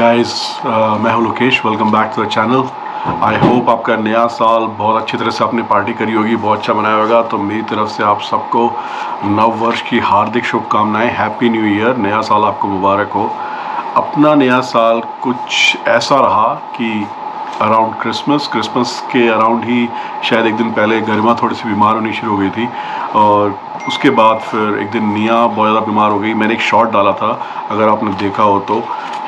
Guys, मैं हूं Lokesh. Welcome back to the channel. I hope आपका नया साल बहुत अच्छी तरह से आपने पार्टी करी होगी, बहुत अच्छा मनाया होगा। तो मेरी तरफ से आप सबको नव वर्ष की हार्दिक शुभकामनाएं। हैप्पी न्यू ईयर, नया साल आपको मुबारक हो। अपना नया साल कुछ ऐसा रहा कि अराउंड क्रिसमस के अराउंड ही शायद एक दिन पहले गरिमा थोड़ी सी बीमार होनी शुरू हो गई थी, और उसके बाद फिर एक दिन निया बहुत ज़्यादा बीमार हो गई। मैंने एक शॉट डाला था, अगर आपने देखा हो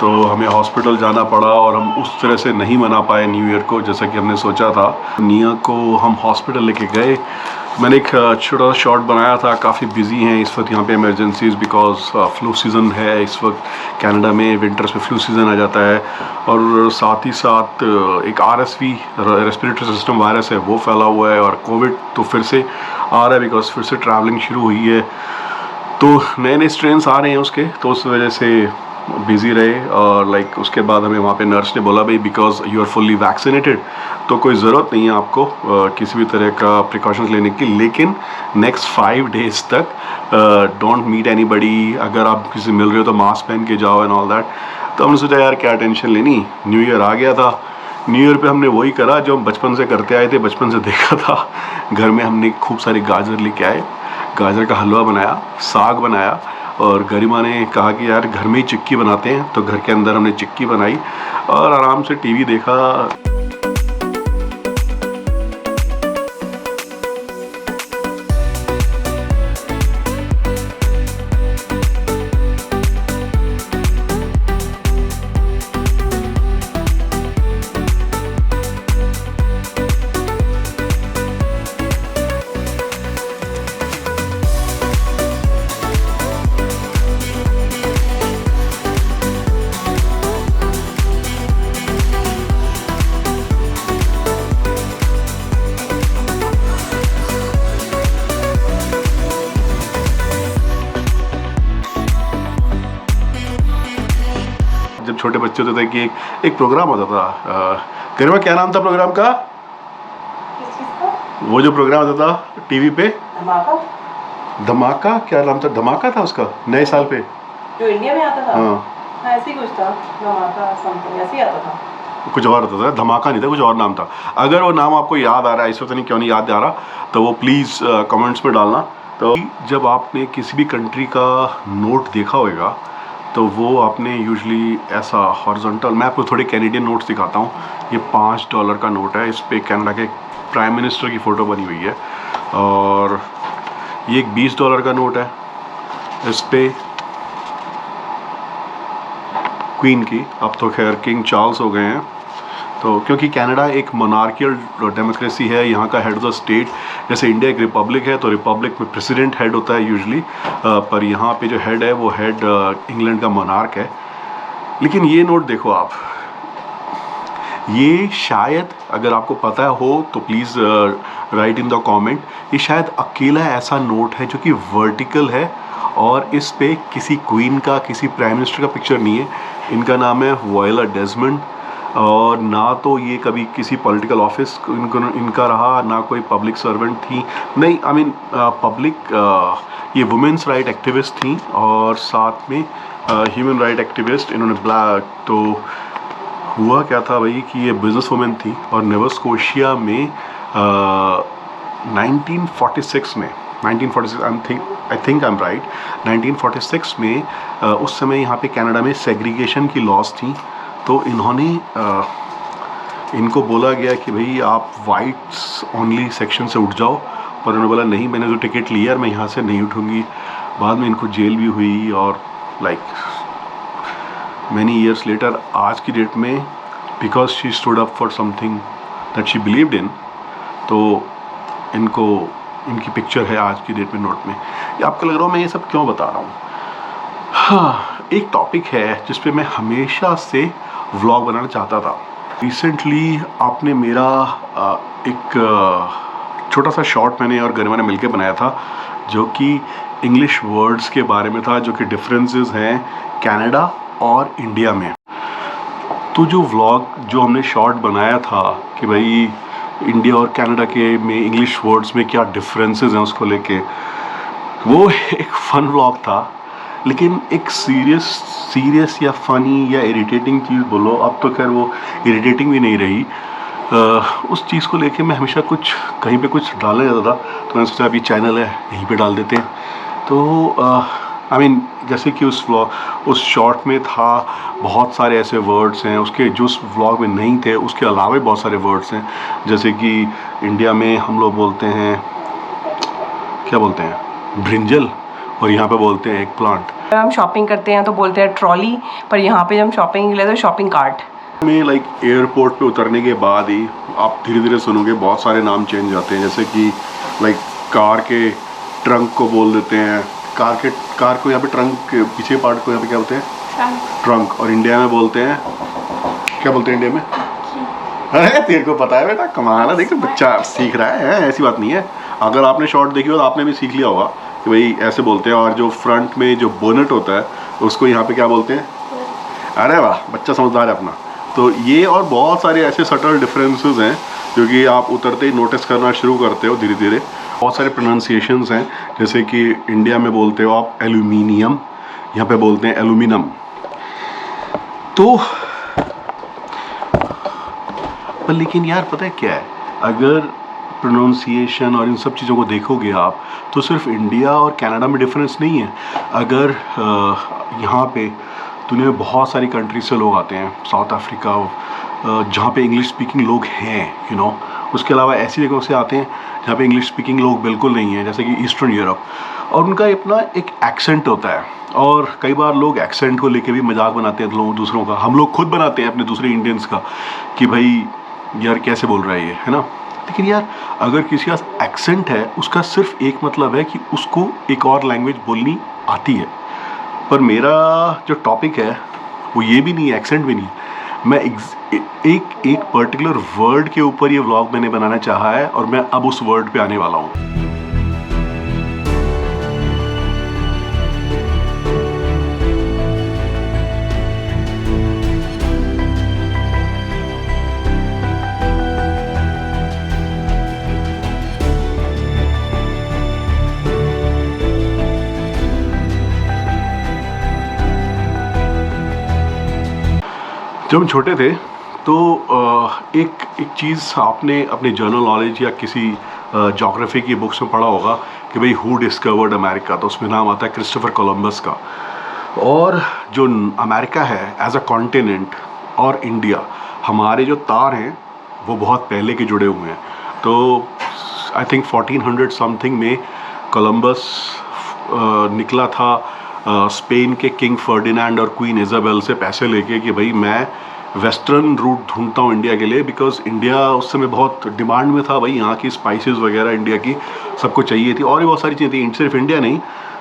तो हमें हॉस्पिटल जाना पड़ा और हम उस तरह से नहीं मना पाए न्यू ईयर को जैसा कि हमने सोचा था। निया को हम हॉस्पिटल लेके गए। मैंने एक छोटा सा शॉट बनाया था। काफ़ी बिजी हैं इस वक्त यहाँ पे इमरजेंसीज, बिकॉज फ्लू सीज़न है इस वक्त कनाडा में। विंटर्स में फ्लू सीज़न आ जाता है, और साथ ही साथ एक RSV रेस्पिरेटरी सिस्टम वायरस है, वो फैला हुआ है। और कोविड तो फिर से आ रहा है, बिकॉज फिर से ट्रैवलिंग शुरू हुई है, तो नए नए स्ट्रेन्स आ रहे हैं उसके, तो उस वजह से बिज़ी रहे। और उसके बाद हमें वहाँ पे नर्स ने बोला, भाई because you are fully vaccinated तो कोई ज़रूरत नहीं है आपको किसी भी तरह का प्रिकॉशंस लेने की, लेकिन नेक्स्ट 5 डेज़ तक डोंट मीट एनीबडी। अगर आप किसी से मिल रहे हो तो मास्क पहन के जाओ एंड ऑल दैट। तो हमने सोचा यार क्या टेंशन लेनी, न्यू ईयर आ गया था। न्यू ईयर पे हमने वही करा जो हम बचपन से करते आए थे, बचपन से देखा था। घर में हमने खूब सारी गाजर लेके आए, गाजर का हलवा बनाया, साग बनाया, और गरिमा ने कहा कि यार घर में ही चिक्की बनाते हैं, तो घर के अंदर हमने चिक्की बनाई और आराम से टीवी देखा। जब छोटे बच्चे होते थे कि एक प्रोग्राम होता था, गरिमा क्या नाम था प्रोग्राम का? वो जो प्रोग्राम होता था टीवी पे, धमाका क्या नाम था? धमाका था उसका, नए साल पे जो इंडिया में आता था। हाँ, ऐसे ही कुछ था, धमाका समथिंग ऐसे ही आता था। कुछ और होता था, धमाका नहीं था, कुछ और नाम था। अगर वो नाम आपको याद आ रहा है, इस वक्त नहीं क्यों नहीं याद आ रहा, तो वो प्लीज़ कमेंट्स में डालना। तो जब आपने किसी भी कंट्री का नोट देखा होगा तो वो आपने यूजुअली ऐसा हॉरिजॉन्टल, मैं आपको थोड़े कैनेडियन नोट्स दिखाता हूँ। ये $5 का नोट है, इस पे कनाडा के प्राइम मिनिस्टर की फ़ोटो बनी हुई है। और ये एक $20 का नोट है, इस पे क्वीन की, अब तो खैर किंग चार्ल्स हो गए हैं। तो क्योंकि कनाडा एक मोनार्कियल डेमोक्रेसी है, यहाँ का हेड ऑफ द स्टेट, जैसे इंडिया एक रिपब्लिक है तो रिपब्लिक में प्रेसिडेंट हेड होता है यूजुअली, पर यहाँ पे जो हेड है वो हेड इंग्लैंड का मोनार्क है। लेकिन ये नोट देखो आप, ये शायद अगर आपको पता हो तो please write in the comment. ये शायद अकेला ऐसा नोट है जो कि वर्टिकल है, और इस पे किसी क्वीन का, किसी प्राइम मिनिस्टर का पिक्चर नहीं है। इनका नाम है वोयला डेजमंड, और ना तो ये कभी किसी पॉलिटिकल ऑफिस इनका रहा, ना कोई पब्लिक सर्वेंट थी, नहीं आई मीन पब्लिक, ये वुमेंस राइट एक्टिविस्ट थी, और साथ में ह्यूमन राइट एक्टिविस्ट। इन्होंने ब्लैक, तो हुआ क्या था भाई कि ये बिजनेस वुमेन थी, और नोवा स्कोशिया में 1946 में 1946 I think I am right, 1946 में उस समय यहाँ पे कनाडा में सेग्रीगेशन की लॉज थी। तो इन्होंने इनको बोला गया कि भाई आप वाइट्स ओनली सेक्शन से उठ जाओ, पर उन्होंने बोला नहीं, मैंने जो टिकट लिया है मैं यहाँ से नहीं उठूँगी। बाद में इनको जेल भी हुई, और मैनी ईयर्स लेटर आज की डेट में, because she stood up for something that she believed in, तो इनकी पिक्चर है आज की डेट में नोट में। ये आपको लग रहा हो मैं ये सब क्यों बता रहा हूँ? हाँ, एक टॉपिक है जिस पे मैं हमेशा से व्लॉग बनाना चाहता था। रिसेंटली आपने मेरा एक छोटा सा शॉर्ट मैंने और गरिमा ने मिलकर बनाया था, जो कि इंग्लिश वर्ड्स के बारे में था, जो कि डिफरेंसेस हैं कनाडा और इंडिया में। तो जो व्लॉग, जो हमने शॉर्ट बनाया था कि भाई इंडिया और कनाडा के में इंग्लिश वर्ड्स में क्या डिफरेंसेस हैं उसको लेके, वो एक फन व्लॉग था। लेकिन एक सीरियस या फ़नी या इरिटेटिंग चीज़ बोलो, अब तो खैर वो इरिटेटिंग भी नहीं रही। उस चीज़ को लेके मैं हमेशा कुछ कहीं पे कुछ डालने जाता था, तो मैंने सोचा अभी चैनल है यहीं पे डाल देते हैं। तो आई मीन जैसे कि उस शॉर्ट में था बहुत सारे ऐसे वर्ड्स हैं, उसके जो उस व्लॉग में नहीं थे उसके अलावा भी बहुत सारे वर्ड्स हैं, जैसे कि इंडिया में हम लोग बोलते हैं, क्या बोलते हैं, ब्रिंजल, और यहाँ पे बोलते हैं एग प्लांट। हम शॉपिंग करते हैं तो बोलते हैं ट्रॉली, पर यहाँ पे जब हम शॉपिंग के लिए तो शॉपिंग कार्ट। में लाइक एयरपोर्ट पे उतरने के बाद ही आप धीरे धीरे सुनोगे बहुत सारे नाम चेंज आते हैं, जैसे कि लाइक कार के ट्रंक को बोल देते हैं, कार को यहाँ पे ट्रंक के पीछे पार्ट को यहाँ पे क्या बोलते हैं, ट्रंक। और इंडिया में बोलते हैं, क्या बोलते हैं इंडिया में? अरे तेरे को पता है बेटा, कमाल है, देखो बच्चा सीख रहा है, ऐसी बात नहीं है। अगर आपने शॉर्ट देखी हो तो आपने भी सीख लिया होगा कि भाई ऐसे बोलते हैं। और जो फ्रंट में जो बोनट होता है उसको यहाँ पे क्या बोलते हैं? अरे वाह, बच्चा समझदार है अपना। तो ये और बहुत सारे ऐसे सटल डिफरेंसेस हैं जो कि आप उतरते ही नोटिस करना शुरू करते हो धीरे धीरे। बहुत सारे प्रोनाउंसिएशंस हैं, जैसे कि इंडिया में बोलते हो आप एल्यूमिनियम, यहाँ पे बोलते हैं एल्यूमिनम। तो पर लेकिन यार पता है क्या है, अगर प्रोनाउंसिएशन और इन सब चीज़ों को देखोगे आप तो सिर्फ इंडिया और कनाडा में डिफरेंस नहीं है। अगर यहाँ पे दुनिया में बहुत सारी कंट्री से लोग आते हैं, साउथ अफ्रीका, जहाँ पे इंग्लिश स्पीकिंग लोग हैं उसके अलावा ऐसी जगहों से आते हैं जहाँ पे इंग्लिश स्पीकिंग लोग बिल्कुल नहीं है, जैसे कि ईस्टर्न यूरोप, और उनका अपना एक एक्सेंट होता है। और कई बार लोग एक्सेंट को लेके भी मजाक बनाते हैं लोग दूसरों का, हम लोग खुद बनाते हैं अपने दूसरे इंडियंस का कि भाई यार कैसे बोल रहा है ये, है ना। लेकिन यार अगर किसी का एक्सेंट है उसका सिर्फ एक मतलब है कि उसको एक और लैंग्वेज बोलनी आती है। पर मेरा जो टॉपिक है वो ये भी नहीं है, एक्सेंट भी नहीं है। मैं एक पर्टिकुलर वर्ड के ऊपर ये व्लॉग मैंने बनाना चाहा है और मैं अब उस वर्ड पे आने वाला हूँ। जब हम छोटे थे तो एक चीज़ आपने अपने जनरल नॉलेज या किसी ज्योग्राफी की बुक्स में पढ़ा होगा कि भाई हु डिस्कवर्ड अमेरिका, तो उसमें नाम आता है क्रिस्टोफर कोलंबस का। और जो अमेरिका है एज अ कॉन्टिनेंट और इंडिया, हमारे जो तार हैं वो बहुत पहले के जुड़े हुए हैं। तो आई थिंक 1400 समथिंग में कोलंबस निकला था स्पेन के किंग फर्डिनेंड और क्वीन इज़ाबेल से पैसे लेके कि भाई मैं वेस्टर्न रूट ढूंढता हूँ इंडिया के लिए, बिकॉज इंडिया उस समय बहुत डिमांड में था भाई, यहाँ की स्पाइसेस वगैरह इंडिया की सबको चाहिए थी, और भी बहुत सारी चीज़ें थी, सिर्फ इंडिया नहीं,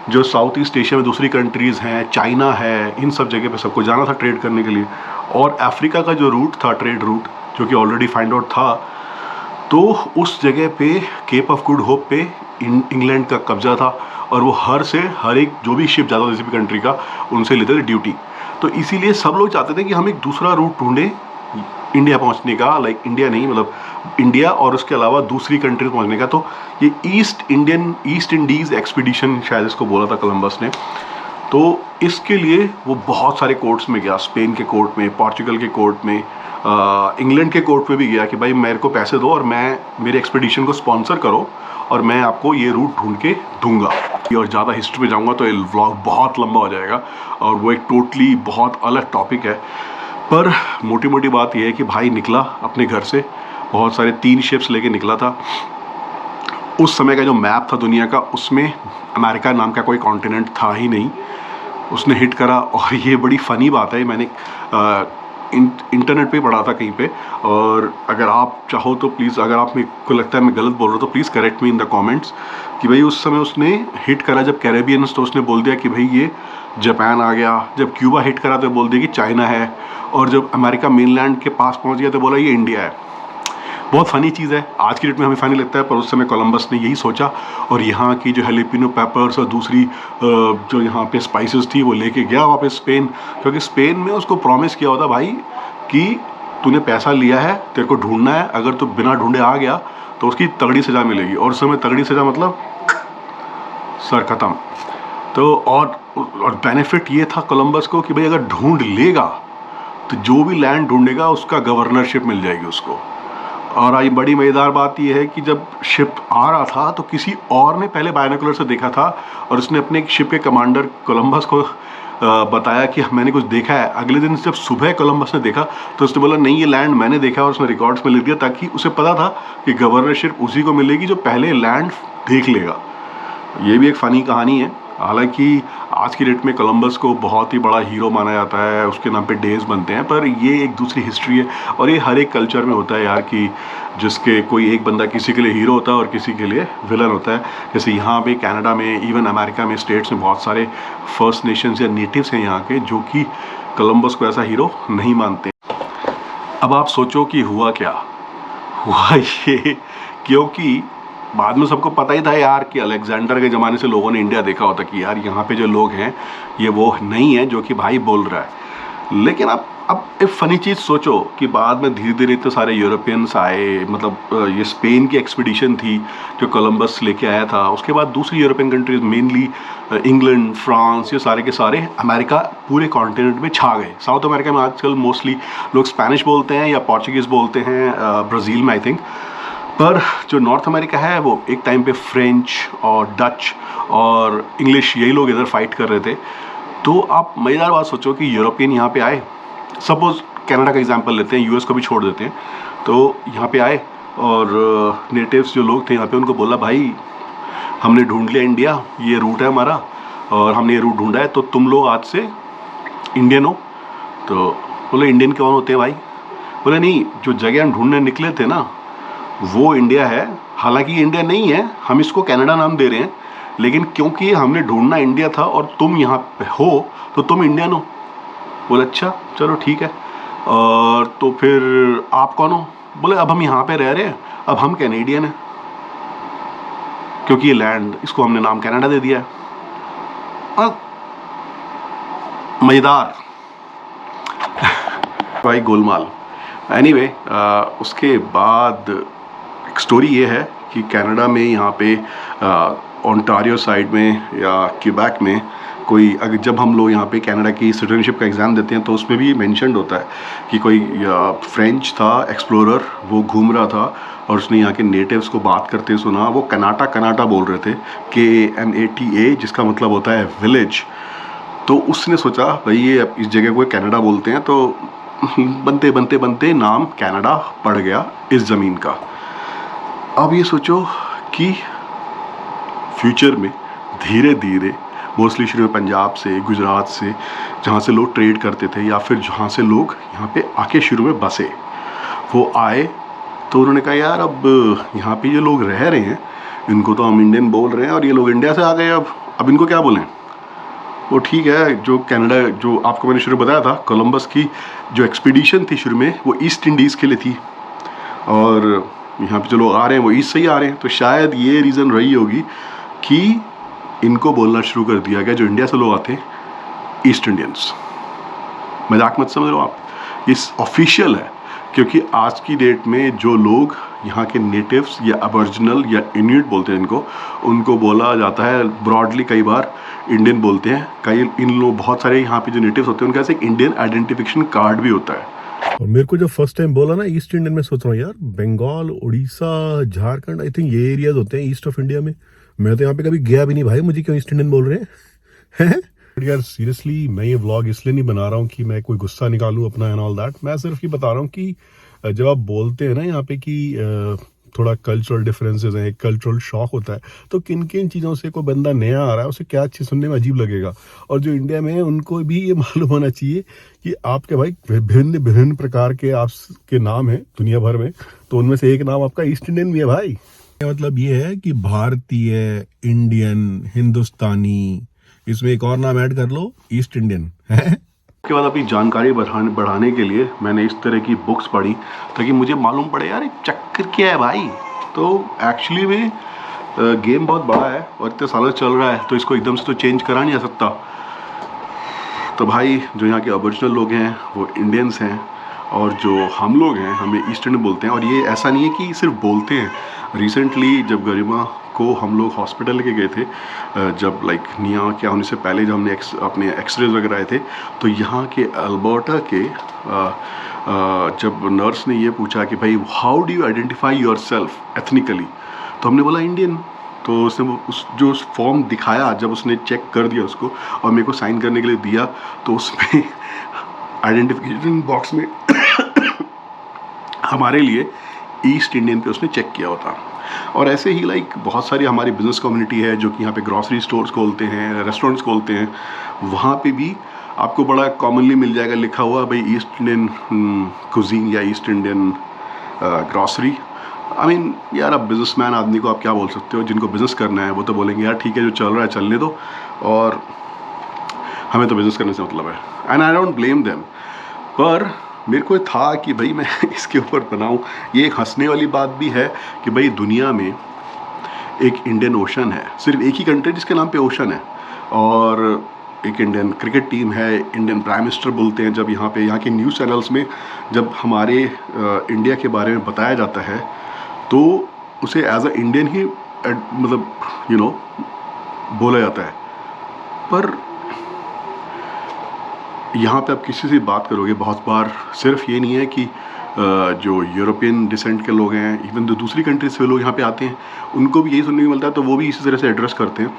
जो साउथ ईस्ट एशिया में दूसरी कंट्रीज़ हैं, चाइना है, इन सब जगह पे सबको जाना था ट्रेड करने के लिए। और अफ्रीका का जो रूट था, ट्रेड रूट, जो कि ऑलरेडी फाइंड आउट था, तो उस जगह पे केप ऑफ गुड होप पे इंग्लैंड का कब्जा था, और वो हर एक जो भी शिप जाता था किसी भी कंट्री का, उनसे लेते थे ड्यूटी। तो इसीलिए सब लोग चाहते थे कि हम एक दूसरा रूट ढूंढें इंडिया पहुंचने का, लाइक इंडिया नहीं, मतलब इंडिया और उसके अलावा दूसरी कंट्री पहुंचने का। तो ये ईस्ट इंडीज़ एक्सपीडिशन शायद इसको बोला था कोलंबस ने। तो इसके लिए वो बहुत सारे कोर्ट्स में गया, स्पेन के कोर्ट में, पोर्चुगल के कोर्ट में, इंग्लैंड के कोर्ट में भी गया कि भाई मेरे को पैसे दो और मेरे एक्सपीडिशन को स्पॉन्सर करो और मैं आपको ये रूट ढूंढ के दूंगा। और ज़्यादा हिस्ट्री में जाऊंगा तो ये व्लॉग बहुत लंबा हो जाएगा और वो एक टोटली बहुत अलग टॉपिक है। पर मोटी मोटी बात यह है कि भाई निकला अपने घर से, बहुत सारे 3 शिप्स लेके निकला था। उस समय का जो मैप था दुनिया का, उसमें अमेरिका नाम का कोई कॉन्टिनेंट था ही नहीं। उसने हिट करा, और ये बड़ी फ़नी बात है, मैंने इंटरनेट पे पढ़ा था कहीं पे, और अगर आप चाहो तो प्लीज़, अगर आप मेरे को लगता है मैं गलत बोल रहा हूँ तो please correct me in the comments, कि भाई उस समय उसने हिट करा जब कैरेबियंस, तो उसने बोल दिया कि भाई ये जापान आ गया। जब क्यूबा हिट करा तो बोल दिया कि चाइना है, और जब अमेरिका मेनलैंड के पास पहुँच गया तो बोला ये इंडिया है। बहुत फ़नी चीज़ है, आज की डेट में हमें फ़नी लगता है, पर उस समय कोलंबस ने यही सोचा, और यहाँ की जो हेलिपिनो पेपर्स और दूसरी जो यहाँ पे स्पाइसेस थी वो लेके गया वापस स्पेन, क्योंकि स्पेन में उसको प्रॉमिस किया होता भाई कि तूने पैसा लिया है, तेरे को ढूंढना है, अगर तू बिना ढूंढे आ गया तो उसकी तगड़ी सज़ा मिलेगी। और उस समय तगड़ी सज़ा मतलब सर ख़त्म। तो और और बेनिफिट ये था कोलंबस को कि भाई अगर ढूंढ लेगा तो जो भी लैंड ढूंढेगा उसका गवर्नरशिप मिल जाएगी उसको। और आई बड़ी मज़ेदार बात यह है कि जब शिप आ रहा था तो किसी और ने पहले बायनोकुलर से देखा था और उसने अपने एक शिप के कमांडर कोलंबस को बताया कि मैंने कुछ देखा है। अगले दिन जब सुबह कोलंबस ने देखा तो उसने बोला नहीं ये लैंड मैंने देखा और उसने रिकॉर्ड्स में लिख दिया, ताकि उसे पता था कि गवर्नरशिप उसी को मिलेगी जो पहले लैंड देख लेगा। ये भी एक फ़नी कहानी है। हालांकि आज की डेट में कोलंबस को बहुत ही बड़ा हीरो माना जाता है, उसके नाम पे डेज बनते हैं, पर ये एक दूसरी हिस्ट्री है और ये हर एक कल्चर में होता है यार कि जिसके कोई एक बंदा किसी के लिए हीरो होता है और किसी के लिए विलन होता है। जैसे यहाँ पे कनाडा में, इवन अमेरिका में, स्टेट्स में बहुत सारे फर्स्ट नेशंस या नेटिव्स हैं यहाँ के जो कि कोलंबस को ऐसा हीरो नहीं मानते। अब आप सोचो कि हुआ क्या हुआ ये, क्योंकि बाद में सबको पता ही था यार कि अलेक्जेंडर के ज़माने से लोगों ने इंडिया देखा होता कि यार यहाँ पे जो लोग हैं ये वो नहीं है जो कि भाई बोल रहा है। लेकिन अब एक फ़नी चीज़ सोचो कि बाद में धीरे धीरे इतने सारे यूरोपियंस आए, मतलब ये स्पेन की एक्सपीडिशन थी जो कोलंबस लेके आया था। उसके बाद दूसरी European countries, mainly England, France, ये सारे के सारे अमेरिका पूरे कॉन्टिनेंट में छा गए। साउथ अमेरिका में आजकल मोस्टली लोग स्पेनिश बोलते हैं या पोर्चुगीज़ बोलते हैं, ब्राज़ील में आई थिंक। पर जो नॉर्थ अमेरिका है वो एक टाइम पे फ्रेंच और डच और इंग्लिश, यही लोग इधर फाइट कर रहे थे। तो आप मज़ेदार बात सोचो कि यूरोपियन यहाँ पे आए, सपोज़ कनाडा का एग्जांपल लेते हैं, यूएस को भी छोड़ देते हैं, तो यहाँ पे आए और नेटिव्स जो लोग थे यहाँ पे उनको बोला भाई हमने ढूंढ लिया इंडिया, ये रूट है हमारा और हमने ये रूट ढूंढा है, तो तुम लोग आज से इंडियन हो। तो बोले इंडियन कौन होते हैं भाई? बोले नहीं, जो जगह हम ढूंढने निकले थे ना वो इंडिया है। हालांकि ये इंडिया नहीं है, हम इसको कनाडा नाम दे रहे हैं, लेकिन क्योंकि हमने ढूंढना इंडिया था और तुम यहाँ पे हो तो तुम इंडियन हो। बोले अच्छा चलो ठीक है, और तो फिर आप कौन हो? बोले अब हम यहाँ पे रह रहे हैं, अब हम कैनेडियन हैं, क्योंकि ये लैंड इसको हमने नाम कनाडा दे दिया है। मज़ेदार भाई गोलमाल। एनीवे उसके बाद एक स्टोरी ये है कि कनाडा में यहाँ पे ओंटारियो साइड में या क्यूबैक में कोई, अगर जब हम लोग यहाँ पे कनाडा की सिटीजनशिप का एग्ज़ाम देते हैं तो उसमें भी मेंशन्ड होता है कि कोई फ्रेंच था एक्सप्लोरर, वो घूम रहा था और उसने यहाँ के नेटिव्स को बात करते सुना। वो कनाटा बोल रहे थे, KNATA, जिसका मतलब होता है विलेज। तो उसने सोचा भाई ये इस जगह को कनाडा बोलते हैं, तो बनते बनते बनते नाम कनाडा पड़ गया इस ज़मीन का। अब ये सोचो कि फ्यूचर में धीरे धीरे मोस्टली शुरू में पंजाब से, गुजरात से, जहाँ से लोग ट्रेड करते थे या फिर जहाँ से लोग यहाँ पे आके शुरू में बसे, वो आए तो उन्होंने कहा यार अब यहाँ पे ये लोग रह रहे हैं, इनको तो हम इंडियन बोल रहे हैं और ये लोग इंडिया से आ गए, अब इनको क्या बोलें? वो ठीक है, जो कनाडा, जो आपको मैंने शुरू बताया था, कोलंबस की जो एक्सपीडिशन थी शुरू में वो ईस्ट इंडीज़ के लिए थी और यहाँ पे जो लोग आ रहे हैं वो ईस्ट से ही आ रहे हैं। तो शायद ये रीज़न रही होगी कि इनको बोलना शुरू कर दिया गया, जो इंडिया से लोग आते हैं, ईस्ट इंडियंस। मजाक मत समझ लो आप, इस ऑफिशियल है, क्योंकि आज की डेट में जो लोग यहाँ के नेटिव्स या अबोरिजिनल या इन्यूट बोलते हैं इनको, उनको बोला जाता है ब्रॉडली, कई बार इंडियन बोलते हैं। कई इन लोग, बहुत सारे यहाँ पे जो नेटिव्स होते हैं उनके पास एक इंडियन आइडेंटिफिकेशन कार्ड भी होता है। और मेरे को जब फर्स्ट टाइम बोला ना ईस्ट इंडियन, में सोच रहा हूँ यार बंगाल, उड़ीसा, झारखंड, आई थिंक ये एरियाज होते हैं ईस्ट ऑफ इंडिया में। मैं तो यहाँ पे कभी गया भी नहीं भाई, मुझे क्यों ईस्ट इंडियन बोल रहे हैं? यार सीरियसली मैं ये व्लॉग इसलिए नहीं बना रहा हूँ कि मैं कोई गुस्सा निकालूं अपना एंड ऑल दैट। मैं सिर्फ ये बता रहा हूँ कि जब आप बोलते हैं ना यहाँ पे कि थोड़ा कल्चरल डिफरेंसेस हैं, कल्चरल शॉक होता है, तो किन किन चीज़ों से कोई बंदा नया आ रहा है उसे क्या अच्छी सुनने में अजीब लगेगा। और जो इंडिया में है उनको भी ये मालूम होना चाहिए कि आपके भाई विभिन्न विभिन्न प्रकार के आपके नाम हैं दुनिया भर में, तो उनमें से एक नाम आपका ईस्ट इंडियन भी है भाई। मतलब ये है कि भारतीय, इंडियन, हिंदुस्तानी, इसमें एक और नाम ऐड कर लो, ईस्ट इंडियन है। उसके बाद अपनी जानकारी बढ़ाने के लिए मैंने इस तरह की बुक्स पढ़ी ताकि मुझे मालूम पड़े यार चक्कर क्या है भाई। तो एक्चुअली में गेम बहुत बड़ा है और इतने सालों से चल रहा है, तो इसको एकदम से तो चेंज करा नहीं जा सकता। तो भाई जो यहाँ के ओरिजिनल लोग हैं वो इंडियंस हैं और जो हम लोग हैं हमें ईस्ट इंडियन बोलते हैं। और ये ऐसा नहीं है कि सिर्फ बोलते हैं। रिसेंटली जब गरिमा को हम लोग हॉस्पिटल लेके गए थे, जब लाइक निया क्या होने से पहले जब हमने अपने एक्सरेज वगैरह आए थे, तो यहाँ के अल्बर्टा के जब नर्स ने ये पूछा कि भाई how do you identify your self ethnically, तो हमने बोला इंडियन। तो उसने उस जो फॉर्म दिखाया, जब उसने चेक कर दिया उसको और मेरे को साइन करने के लिए दिया, तो उसमें आइडेंटिफिकेशन बॉक्स में हमारे लिए ईस्ट इंडियन पे उसने चेक किया होता। और ऐसे ही लाइक बहुत सारी हमारी बिजनेस कम्युनिटी है जो कि यहाँ पे ग्रॉसरी स्टोर्स खोलते हैं, रेस्टोरेंट्स खोलते हैं, वहाँ पे भी आपको बड़ा कॉमनली मिल जाएगा लिखा हुआ भाई ईस्ट इंडियन कुजीन या east Indian grocery. I mean यार, अब बिजनेसमैन आदमी को आप क्या बोल सकते हो, जिनको बिज़नेस करना है वो तो बोलेंगे यार ठीक है जो चल रहा है चलने दो, और हमें तो बिज़नेस करने से मतलब है, and I don't blame them. पर मेरे को था कि भाई मैं इसके ऊपर बनाऊं। ये एक हंसने वाली बात भी है कि भाई दुनिया में एक इंडियन ओशन है, सिर्फ एक ही कंट्री जिसके नाम पे ओशन है, और एक इंडियन क्रिकेट टीम है, इंडियन प्राइम मिनिस्टर बोलते हैं। जब यहाँ पे यहाँ के न्यूज़ चैनल्स में जब हमारे इंडिया के बारे में बताया जाता है तो उसे एज अ इंडियन ही मतलब बोला जाता है। पर यहाँ पे आप किसी से बात करोगे बहुत बार, सिर्फ ये नहीं है कि जो यूरोपियन डिसेंट के लोग हैं, इवन जो दूसरी कंट्री से लोग यहाँ पे आते हैं, उनको भी यही सुनने को मिलता है, तो वो भी इसी तरह से एड्रेस करते हैं।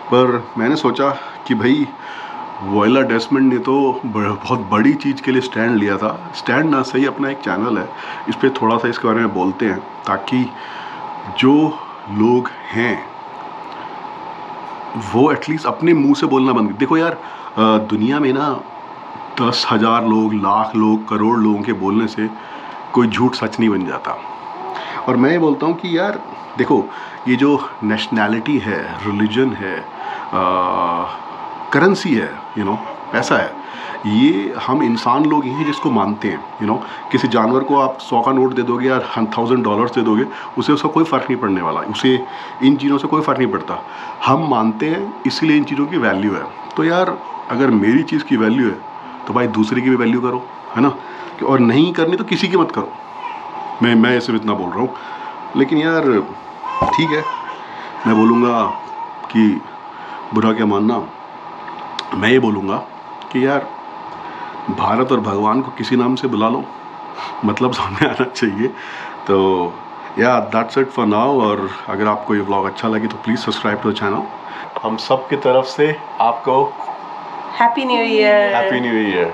पर मैंने सोचा कि भाई वोयला डेस्मंड ने तो बहुत बड़ी चीज़ के लिए स्टैंड लिया था। स्टैंड ना सही, अपना एक चैनल है, इस पर थोड़ा सा इसके बारे में बोलते हैं, ताकि जो लोग हैं वो एटलीस्ट अपने मुंह से बोलना बंद। देखो यार, दुनिया में ना 10,000 लोग, लाख लोग, करोड़ लोगों के बोलने से कोई झूठ सच नहीं बन जाता। और मैं ये बोलता हूँ कि यार देखो, ये जो नेशनैलिटी है, रिलीजन है, करेंसी है, पैसा है, ये हम इंसान लोग ही हैं जिसको मानते हैं। किसी जानवर को आप 100 का नोट दे दोगे या $1,000 दे दोगे, उसे उसका कोई फ़र्क नहीं पड़ने वाला, उसे इन चीज़ों से कोई फ़र्क नहीं पड़ता। हम मानते हैं, इसीलिए इन चीज़ों की वैल्यू है। तो यार अगर मेरी चीज़ की वैल्यू है तो भाई दूसरे की भी वैल्यू करो, है ना। और नहीं करनी तो किसी की मत करो। मैं सिर्फ इतना बोल रहा हूँ। लेकिन यार ठीक है, मैं बोलूँगा कि बुरा क्या मानना, मैं ये बोलूँगा कि यार भारत और भगवान को किसी नाम से बुला लो, मतलब सामने आना चाहिए। तो या दैट्स इट फॉर नाउ। और अगर आपको ये व्लॉग अच्छा लगे तो please subscribe to the channel. हम सब की तरफ से आपको happy new year. Happy new year.